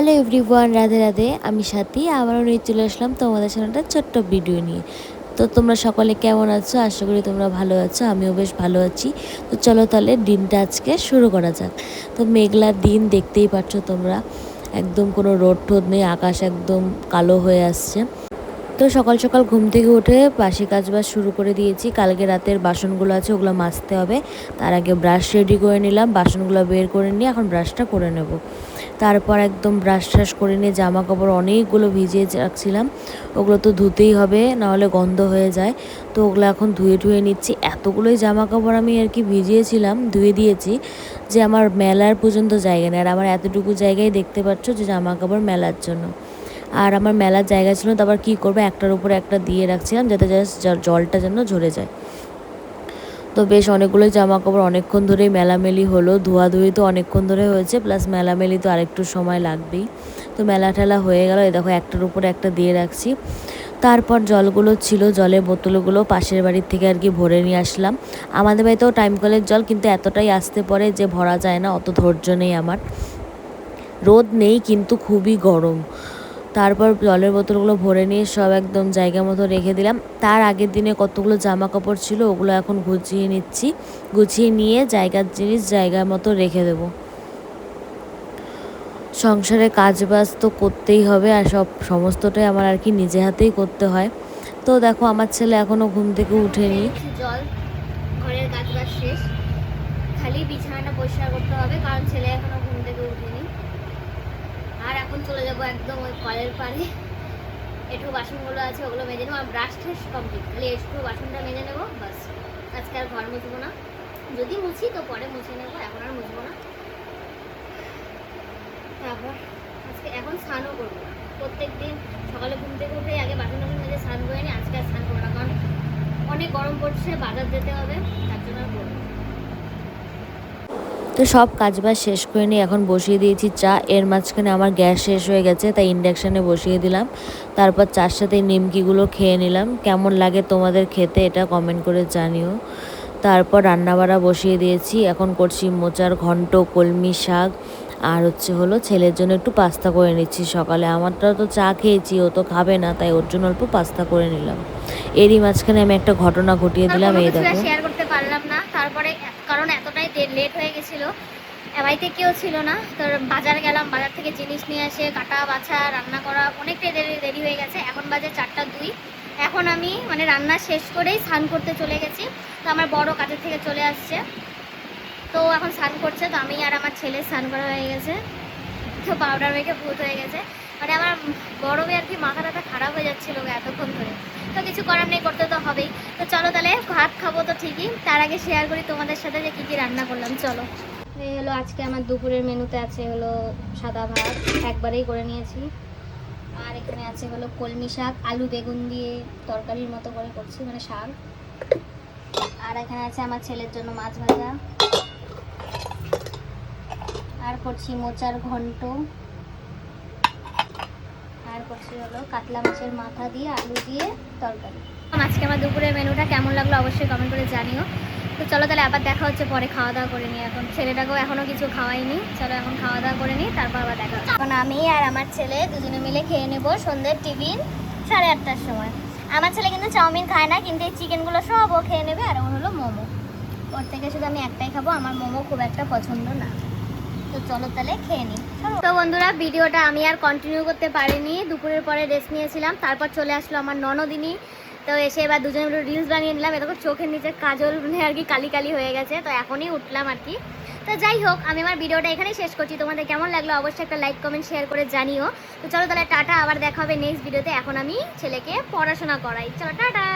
Hello everyone, Radhe Radhe. আমি সাথী আবারও নিয়ে চলে আসলাম তোমাদের সামনে একটা ছোট্ট ভিডিও নিয়ে। তো তোমরা সকলে কেমন আছো? আশা করি তোমরা ভালো আছো, আমিও বেশ ভালো আছি। তো চলো তাহলে দিনটা আজকে শুরু করা যাক। তো মেঘলার দিন দেখতেই পাচ্ছ তোমরা, একদম কোনো রোদ টোদ নেই, আকাশ একদম কালো হয়ে আসছে। তো সকাল সকাল ঘুম থেকে উঠে বাসি কাজবাজ শুরু করে দিয়েছি। কালকে রাতের বাসনগুলো আছে, ওগুলো মাজতে হবে। তার আগে ব্রাশ রেডি করে নিলাম, বাসনগুলো বের করে নিয়ে এখন ব্রাশটা করে নেব। তারপর একদম ব্রাশ ট্রাশ করে নিয়ে জামা কাপড় অনেকগুলো ভিজিয়ে রাখছিলাম, ওগুলো তো ধুতেই হবে, নাহলে গন্ধ হয়ে যায়। তো ওগুলো এখন ধুয়ে নিচ্ছি। এতগুলোই জামা কাপড় আমি আর কি ভিজিয়েছিলাম, ধুয়ে দিয়েছি, যে আমার মেলার পর্যন্ত জায়গা নেই। আর আমার এতটুকু জায়গায় দেখতে পাচ্ছ যে জামা কাপড় মেলার জন্য। আর আমার মেলার জায়গা ছিল, তারপর কী করবো, একটার উপরে একটা দিয়ে রাখছিলাম যাতে জাস্ট জলটা যেন ঝরে যায়। তো বেশ অনেকগুলোই জামা কাপড় অনেকক্ষণ ধরেই মেলামেলি হলো, ধোয়াধুয়ি তো অনেকক্ষণ ধরে হয়েছে, প্লাস মেলামেলি তো আরেকটু সময় লাগবেই। তো মেলা ঠেলা হয়ে গেল, এই দেখো একটার উপরে একটা দিয়ে রাখছি। তারপর জলগুলো ছিল, জলের বোতলগুলো পাশের বাড়ির থেকে আর কি ভরে নিয়ে আসলাম। আমাদের বাড়িতেও টাইম কলের জল, কিন্তু এতটাই আসতে পড়ে যে ভরা যায় না, অত ধৈর্য নেই আমার। রোদ নেই কিন্তু খুবই গরম। তারপর জলের বোতলগুলো ভরে নিয়ে সব একদম জায়গা মতো রেখে দিলাম। তার আগের দিনে কতগুলো জামা কাপড় ছিল, ওগুলো এখন গুছিয়ে নিচ্ছি। গুছিয়ে নিয়ে জায়গার জিনিস জায়গা মতো রেখে দেবো। সংসারে কাজবাজ তো করতেই হবে, আর সমস্তটাই আমার আর কি নিজে হাতেই করতে হয়। তো দেখো আমার ছেলে এখনও ঘুম থেকে উঠেনি। জল, ঘরের কাজবাজ শেষ, খালি বিছানাটা পরিষ্কার করতে হবে, কারণ ছেলে এখনো ঘুম থেকে উঠেনি। আর এখন চলে যাবো একদম ওই কলের পাড়ে। একটু বাসনগুলো আছে ওগুলো মেজে নেবো, আর ব্রাশ ট্রাশ কমপ্লিট, খালি একটু বাসনটা মেজে নেবো বাস। আজকে আর ঘর মুছবো না, যদি মুছি তো পরে মুছে নেবো, এখন আর মুছবো না। তারপর আজকে এখন স্নানও করবো না। প্রত্যেক দিন সকালে ঘুম থেকে উঠে আগে বাসন টাসন মেজে স্নান করে নিই, আজকে আর স্নান করবো না, কারণ অনেক গরম পড়ছে, বাজার যেতে হবে, তার জন্য আর করবো। তো সব কাজবাজ শেষ করে নিয়ে এখন বসিয়ে দিয়েছি চা। এর মাঝখানে আমার গ্যাস শেষ হয়ে গেছে, তাই ইন্ডাকশানে বসিয়ে দিলাম। তারপর চার সাথে নিমকিগুলো খেয়ে নিলাম। কেমন লাগে তোমাদের খেতে এটা কমেন্ট করে জানিও। তারপর রান্নাবাড়া বসিয়ে দিয়েছি, এখন করছি মোচার ঘন্ট, কলমি শাক, আর হলো ছেলের জন্য একটু পাস্তা করে নিচ্ছি। সকালে আমারটা তো চা খেয়েছি, ও তো খাবে না, তাই ওর জন্য অল্প পাস্তা করে নিলাম। এরই মাঝখানে আমি একটা ঘটনা ঘটিয়ে দিলাম, এই দেখো। শেয়ার করতে পারলাম না, তারপরে কারণ এতটাই লেট হয়ে গেছিল, বাড়িতে কেউ ছিল না। তো বাজার গেলাম, বাজার থেকে জিনিস নিয়ে এসে কাটা বাছা রান্না করা অনেকটাই দেরি হয়ে গেছে। এখন বাজে 4টা 2। এখন আমি মানে রান্না শেষ করেই স্নান করতে চলে গেছি। তো আমার বড় কাজের থেকে চলে আসছে, তো এখন স্নান করছে। তো আমি আর আমার ছেলে স্নান করা হয়ে গেছে, তো পাউডার মেখে ভূত হয়ে গেছে। মানে আমার বড় মেয়ে আর কি মাথা টাথা খারাপ হয়ে যাচ্ছিলো এতক্ষণ ধরে, তো কিছু করার নেই, করতে তো হবেই। তো চলো তাহলে ভাত খাবো তো ঠিকই, তার আগে শেয়ার করি তোমাদের সাথে যে কী কী রান্না করলাম। চলো, এই হলো আজকে আমার দুপুরের মেনুতে আছে হলো সাদা ভাত, একবারেই করে নিয়েছি। আর এখানে আছে হলো কলমি শাক, আলু বেগুন দিয়ে তরকারির মতো করে করছি, মানে শাক। আর এখানে আছে আমার ছেলের জন্য মাছ ভাজা। আর করছি মোচার ঘন্ট। আর করছি হলো কাতলা মাছের মাথা দিয়ে আলু দিয়ে তরকারি। আজকে আমার দুপুরের মেনুটা কেমন লাগলো অবশ্যই কমেন্ট করে জানিও। তো চলো তাহলে আবার দেখা হচ্ছে পরে, খাওয়া দাওয়া করে নিই। এখন ছেলেটাকেও এখনও কিছু খাওয়াইনি, চলো এখন খাওয়া দাওয়া করে নিই, তারপর আবার দেখা হচ্ছে। এখন আমি আর আমার ছেলে দুজনে মিলে খেয়ে নেবো সন্ধ্যের টিফিন 8:30টার সময়। আমার ছেলে কিন্তু চাউমিন খায় না, কিন্তু এই চিকেনগুলো সব ও খেয়ে নেবে। আর ওর হলো মোমো, ওর থেকে শুধু আমি একটাই খাবো, আমার মোমো খুব একটা পছন্দ না। তো চলো তাহলে খেয়ে নিই। তো বন্ধুরা, ভিডিওটা আমি আর কন্টিনিউ করতে পারিনি, দুপুরের পরে রেস্ট নিয়েছিলাম। তারপর চলে আসলো আমার ননদিনী, তো এসে এবার দুজনে মিলে রিলস বানিয়ে নিলাম। এরকম চোখের নিচে কাজল মানে আর কি কালি কালি হয়ে গেছে, তো এখনই উঠলাম আর কি। তো যাই হোক, আমি আমার ভিডিওটা এখানেই শেষ করছি। তোমাদের কেমন লাগলো অবশ্যই একটা লাইক কমেন্ট শেয়ার করে জানিও। তো চলো তাহলে টাটা, আবার দেখা হবে নেক্সট ভিডিওতে। এখন আমি ছেলেকে পড়াশোনা করাই, চলো টাটা।